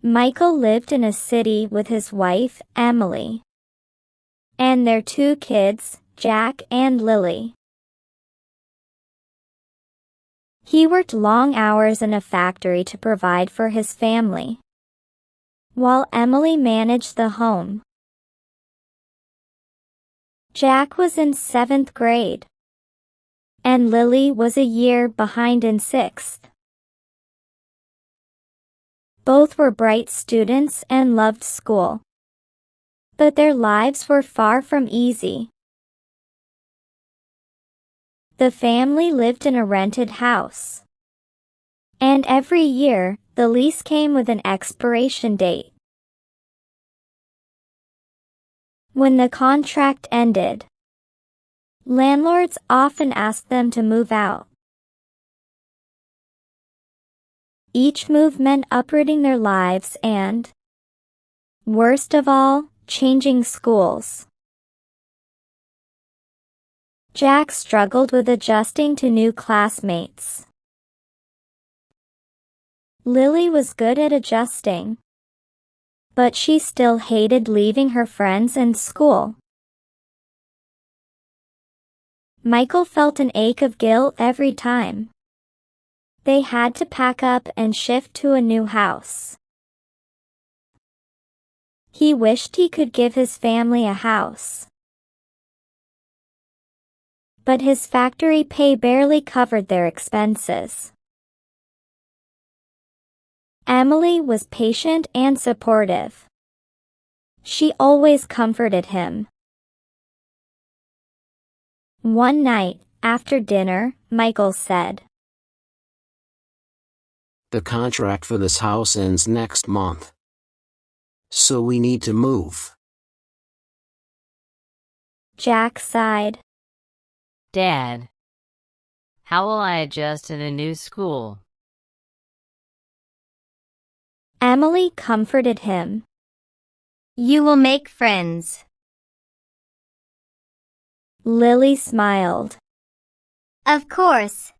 Michael lived in a city with his wife, Emily, and their 2 kids, Jack and Lily. He worked long hours in a factory to provide for his family, while Emily managed the home. Jack was in 7th grade, and Lily was a year behind in 6th. Both were bright students and loved school, but their lives were far from easy. The family lived in a rented house, and every year, the lease came with an expiration date. When the contract ended, landlords often asked them to move out. Each move meant uprooting their lives and, worst of all, changing schools. Jack struggled with adjusting to new classmates. Lily was good at adjusting, but she still hated leaving her friends and school. Michael felt an ache of guilt every time they had to pack up and shift to a new house. He wished he could give his family a house, but his factory pay barely covered their expenses. Emily was patient and supportive. She always comforted him. One night, after dinner, Michael said, "The contract for this house ends next month, so we need to move." Jack sighed. Dad, how will I adjust in a new school? Emily comforted him. You will make friends. Lily smiled. Of course.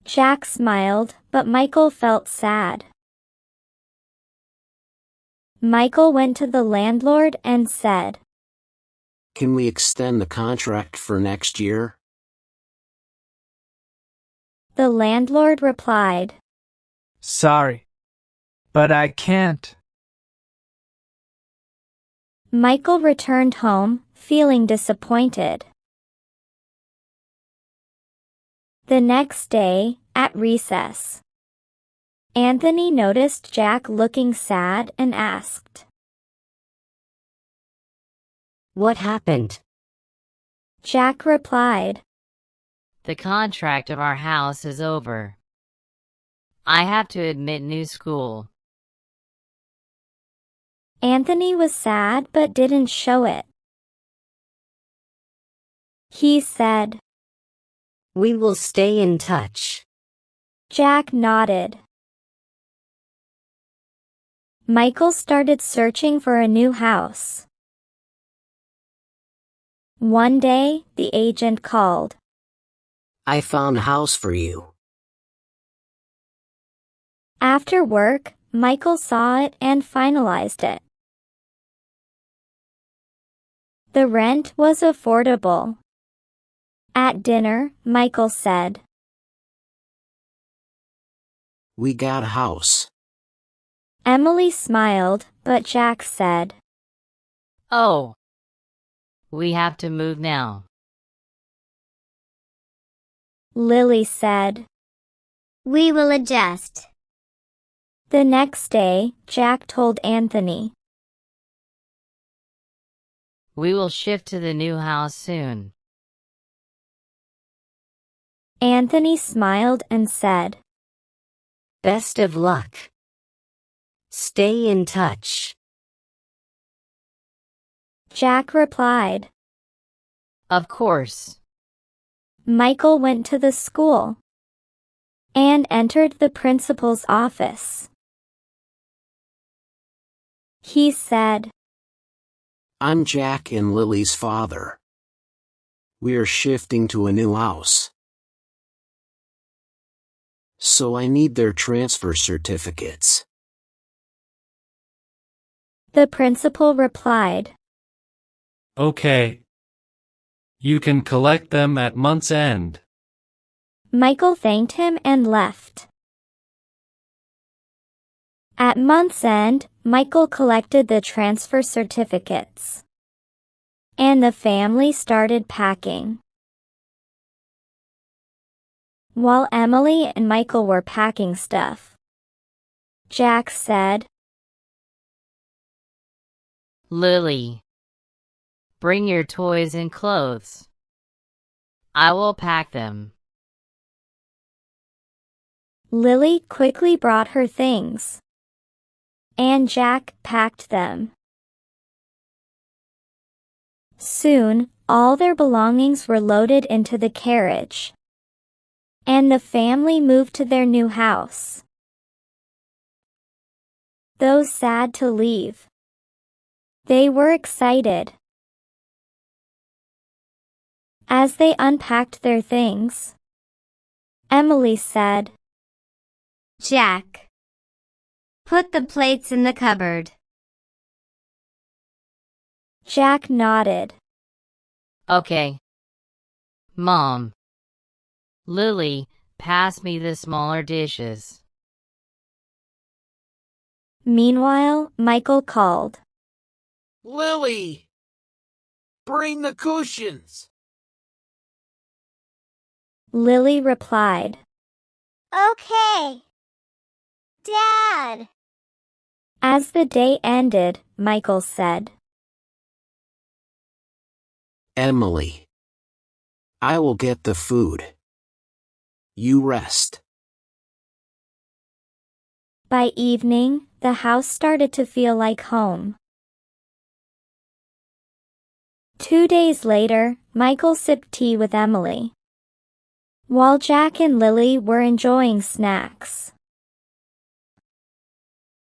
Jack smiled, but Michael felt sad. Michael went to the landlord and said, "Can we extend the contract for next year?" The landlord replied, "Sorry, but I can't." Michael returned home, feeling disappointed. The next day, at recess, Anthony noticed Jack looking sad and asked, "What happened?" Jack replied, The contract of our house is over. I have to admit new school. Anthony was sad but didn't show it. He said, "We will stay in touch." Jack nodded. Michael started searching for a new house. One day, the agent called. "I found a house for you." After work, Michael saw it and finalized it. The rent was affordable. At dinner, Michael said, "We got a house." Emily smiled, but Jack said, Oh, we have to move now. Lily said, We will adjust. The next day, Jack told Anthony, We will shift to the new house soon. Anthony smiled and said, Best of luck. Stay in touch. Jack replied. Of course. Michael went to the school and entered the principal's office. He said, "I'm Jack and Lily's father. We are shifting to a new house." So I need their transfer certificates. The principal replied. Okay. You can collect them at month's end. Michael thanked him and left. At month's end, Michael collected the transfer certificates. And the family started packing. While Emily and Michael were packing stuff, Jack said, Lily, bring your toys and clothes. I will pack them. Lily quickly brought her things, and Jack packed them. Soon, all their belongings were loaded into the carriage, and the family moved to their new house. Though sad to leave, they were excited. As they unpacked their things, Emily said, Jack, put the plates in the cupboard. Jack nodded. Okay. Mom. Lily, pass me the smaller dishes. Meanwhile, Michael called. Lily! Bring the cushions! Lily replied. Okay. Dad. As the day ended, Michael said, Emily, I will get the food. You rest. By evening, the house started to feel like home. 2 days later, Michael sipped tea with Emily, while Jack and Lily were enjoying snacks.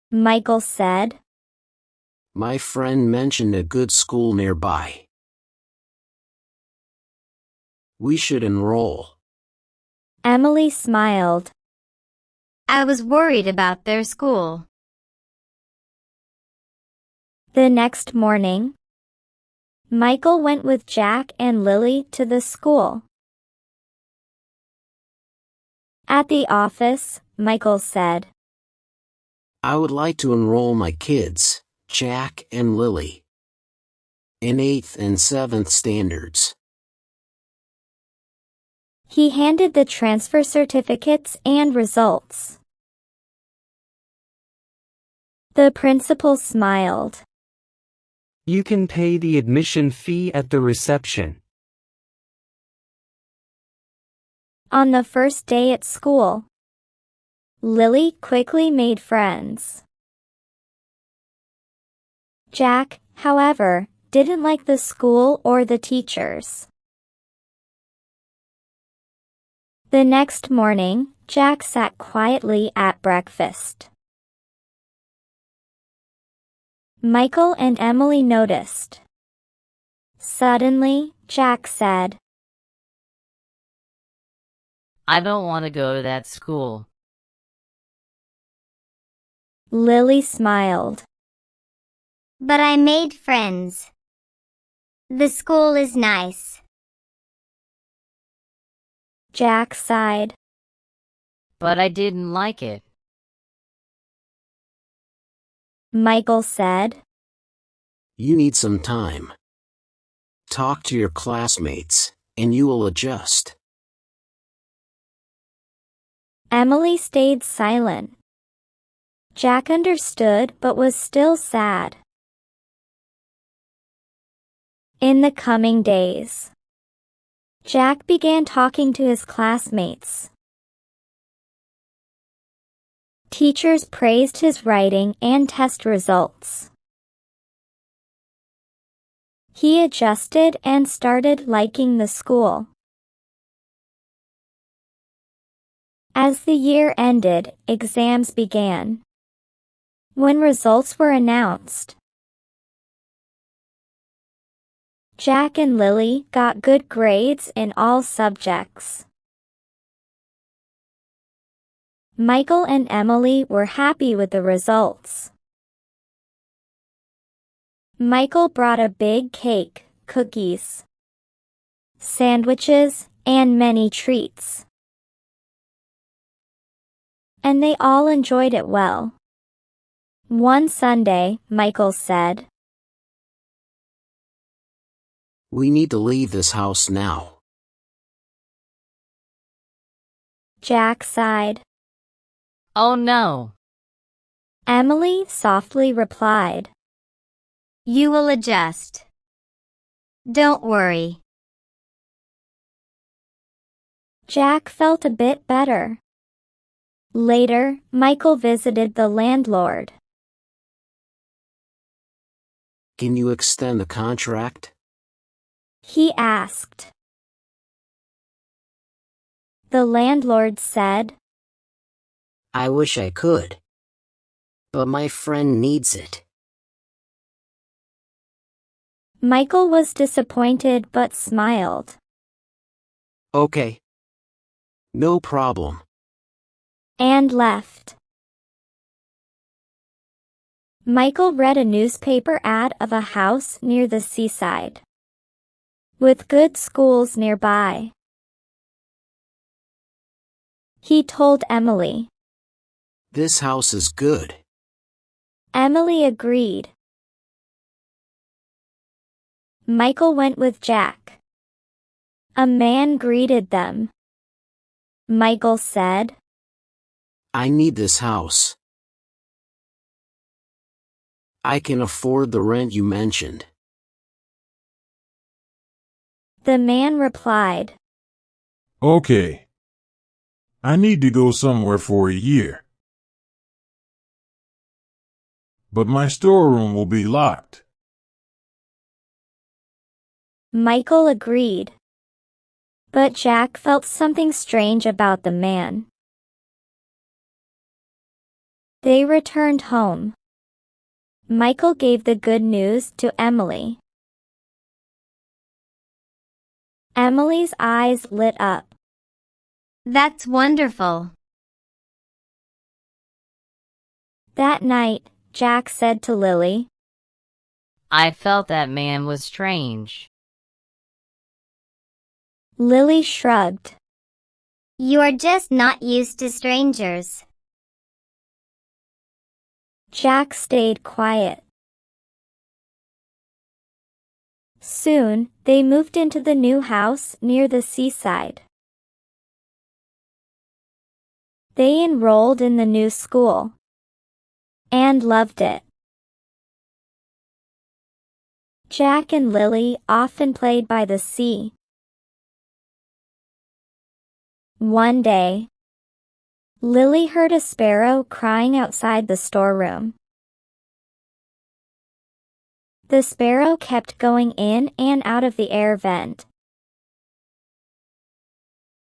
Michael said, My friend mentioned a good school nearby. We should enroll. Emily smiled. I was worried about their school. The next morning, Michael went with Jack and Lily to the school. At the office, Michael said, I would like to enroll my kids, Jack and Lily, in 8th and 7th standards. He handed the transfer certificates and results. The principal smiled. You can pay the admission fee at the reception. On the first day at school, Lily quickly made friends. Jack, however, didn't like the school or the teachers. The next morning, Jack sat quietly at breakfast. Michael and Emily noticed. Suddenly, Jack said, I don't want to go to that school. Lily smiled. But I made friends. The school is nice. Jack sighed. But I didn't like it. Michael said, You need some time. Talk to your classmates, and you will adjust. Emily stayed silent. Jack understood but was still sad. In the coming days, Jack began talking to his classmates. Teachers praised his writing and test results. He adjusted and started liking the school. As the year ended, exams began. When results were announced, Jack and Lily got good grades in all subjects. Michael and Emily were happy with the results. Michael brought a big cake, cookies, sandwiches, and many treats. And they all enjoyed it well. One Sunday, Michael said, "We need to leave this house now." Jack sighed. Oh no. Emily softly replied, You will adjust. Don't worry. Jack felt a bit better. Later, Michael visited the landlord. "Can you extend the contract?" He asked. The landlord said, I wish I could. But my friend needs it. Michael was disappointed but smiled. "Okay. No problem." And left. Michael read a newspaper ad of a house near the seaside, with good schools nearby. He told Emily. "This house is good." Emily agreed. Michael went with Jack. A man greeted them. Michael said, "I need this house. I can afford the rent you mentioned." The man replied, Okay. I need to go somewhere for a year. But my storeroom will be locked. Michael agreed. But Jack felt something strange about the man. They returned home. Michael gave the good news to Emily. Emily's eyes lit up. That's wonderful. That night, Jack said to Lily, I felt that man was strange. Lily shrugged. You are just not used to strangers. Jack stayed quiet. Soon, they moved into the new house near the seaside. They enrolled in the new school and loved it. Jack and Lily often played by the sea. One day, Lily heard a sparrow crying outside the storeroom. The sparrow kept going in and out of the air vent.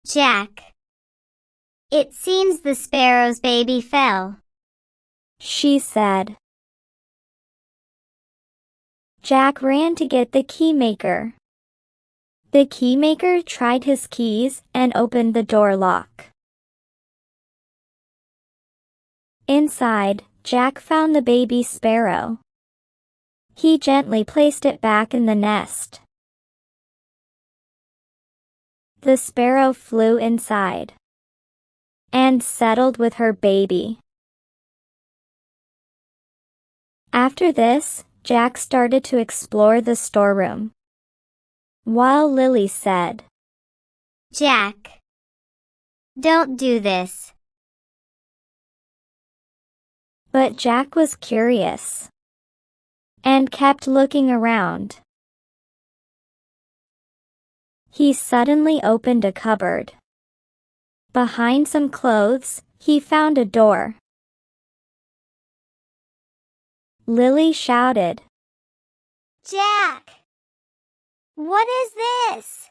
Jack. It seems the sparrow's baby fell. She said. Jack ran to get the keymaker. The keymaker tried his keys and opened the door lock. Inside, Jack found the baby sparrow. He gently placed it back in the nest. The sparrow flew inside and settled with her baby. After this, Jack started to explore the storeroom, while Lily said, Jack. Don't do this. But Jack was curious and kept looking around. He suddenly opened a cupboard. Behind some clothes, he found a door. Lily shouted, Jack! What is this?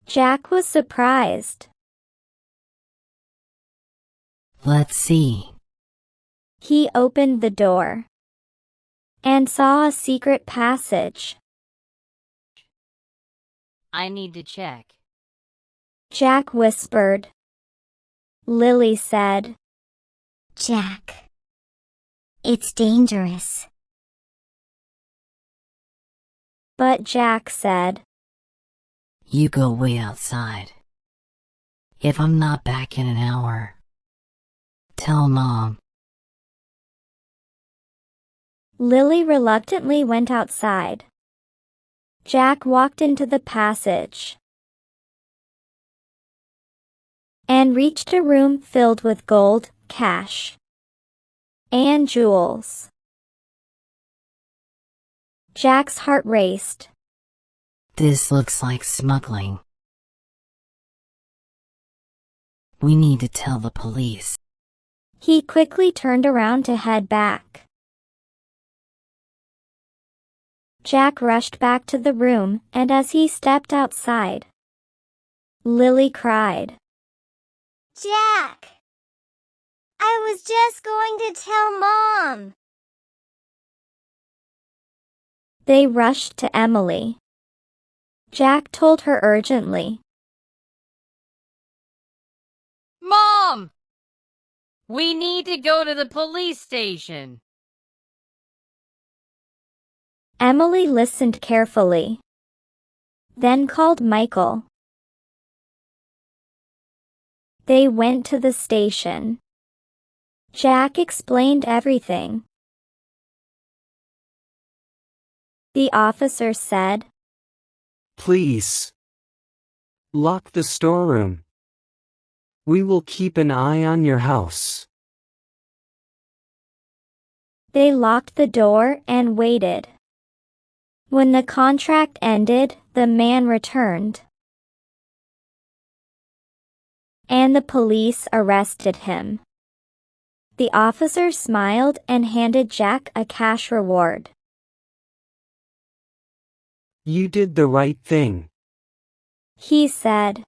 Jack was surprised. Let's see. He opened the door and saw a secret passage. I need to check. Jack whispered. Lily said. Jack. It's dangerous. But Jack said, You go wait outside. If I'm not back in an hour, tell Mom. Lily reluctantly went outside. Jack walked into the passage and reached a room filled with gold, cash, and jewels. Jack's heart raced. This looks like smuggling. We need to tell the police. He quickly turned around to head back. Jack rushed back to the room, and as he stepped outside, Lily cried. Jack! I was just going to tell Mom. They rushed to Emily. Jack told her urgently. Mom! We need to go to the police station. Emily listened carefully, then called Michael. They went to the station. Jack explained everything. The officer said, Please. Lock the storeroom. We will keep an eye on your house. They locked the door and waited. When the contract ended, the man returned, and the police arrested him. The officer smiled and handed Jack a cash reward. You did the right thing. He said,